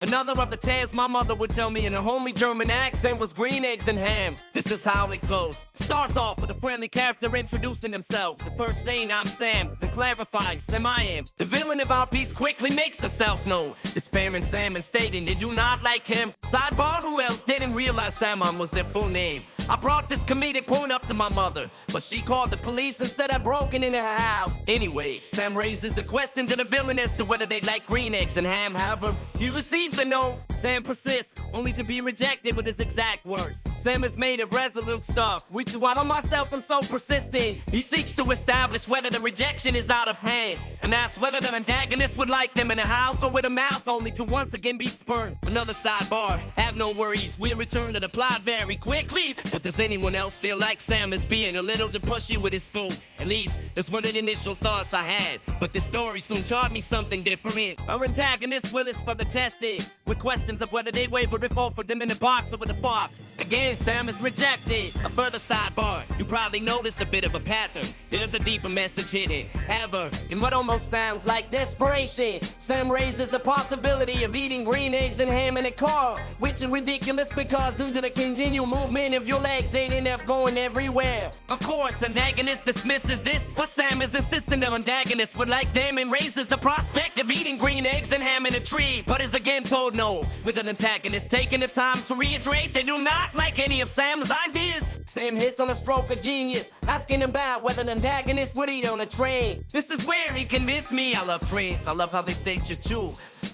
Another of the tales my mother would tell me in a homely German accent was green eggs and ham. This is how it goes. Starts off with a friendly character introducing themselves. The first saying I'm Sam, then clarifying Sam I am. The villain of our piece quickly makes himself known. Despairing Sam and stating they do not like him. Sidebar, who else didn't realize Samon was their full name? I brought this comedic point up to my mother, but she called the police and said I'd broken into her house. Anyway, Sam raises the question to the villain as to whether they like green eggs and ham. However, he receives a no. Sam persists, only to be rejected with his exact words. Sam is made of resolute stuff, which is why I myself am so persistent. He seeks to establish whether the rejection is out of hand, and asks whether the antagonist would like them in a house or with a mouse, only to once again be spurned. Another sidebar, have no worries, we'll return to the plot very quickly. But does anyone else feel like Sam is being a little too pushy with his food? At least, that's one of the initial thoughts I had. But this story soon taught me something different. Our antagonist will is for the tested, with questions of whether they waver if offered them in a box or with a fox. Again, Sam is rejected. A further sidebar, you probably noticed a bit of a pattern. There's a deeper message hidden. However, in what almost sounds like desperation, Sam raises the possibility of eating green eggs and ham in a car, which is ridiculous because due to the continual movement of your legs ain't enough going everywhere. Of course, the antagonist dismisses this, but Sam is insisting the antagonist would like them and raises the prospect of eating green eggs and ham in a tree, but is again told no, with an antagonist taking the time to reiterate they do not like any of Sam's ideas. Sam hits on a stroke of genius, asking him about whether the antagonist would eat on a train. This is where he convinced me I love trains. I love how they say choo-choo.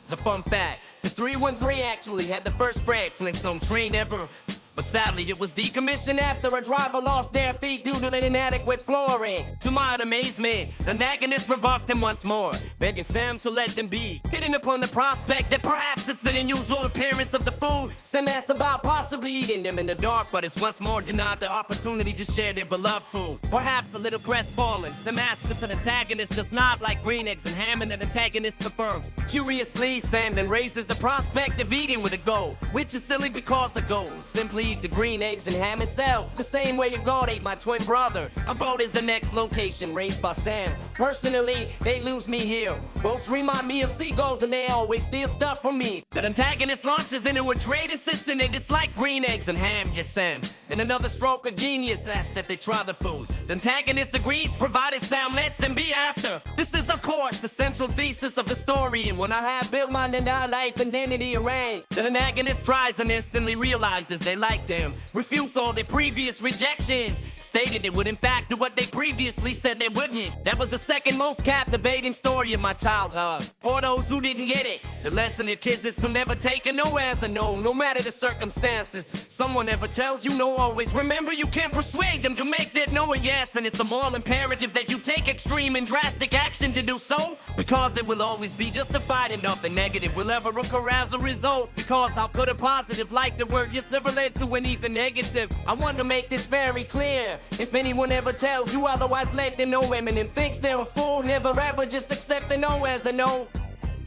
The fun fact, the 313 actually had the first Fred Flintstone train ever. But sadly, it was decommissioned after a driver lost their feet due to the inadequate flooring. To my amazement, the antagonist rebuffed him once more, begging Sam to let them be, hitting upon the prospect that perhaps it's the unusual appearance of the food. Sam asks about possibly eating them in the dark, but is once more denied the opportunity to share their beloved food. Perhaps a little crestfallen, Sam asks if the antagonist does not like green eggs and ham, and the antagonist confirms. Curiously, Sam then raises the prospect of eating with a goal, which is silly because the goal simply eat the green eggs and ham itself, the same way your God ate my twin brother. A boat is the next location raised by Sam. Personally, they lose me here. Boats remind me of seagulls and they always steal stuff from me. The antagonist launches into a trade insisting they dislike green eggs and ham, yes Sam. In another stroke of genius asks that they try the food. The antagonist agrees, provided Sam lets them be after. This is of course the central thesis of the story, and when I have built my life identity arranged, the antagonist tries and instantly realizes they like them, refutes all their previous rejections, stated it would in fact do what they previously said they wouldn't. That was the second most captivating story of my childhood. For those who didn't get it, the lesson of kids is to never take a no as a no, no matter the circumstances. Someone ever tells you no, always remember you can't persuade them to make that no a yes, and it's a moral imperative that you take extreme and drastic action to do so, because it will always be justified and nothing negative will ever occur as a result. Because how could a positive like the word yes ever led to anything negative? I want to make this very clear. If anyone ever tells you otherwise, let them know Eminem thinks they're a fool. Never ever just accept a no as a no.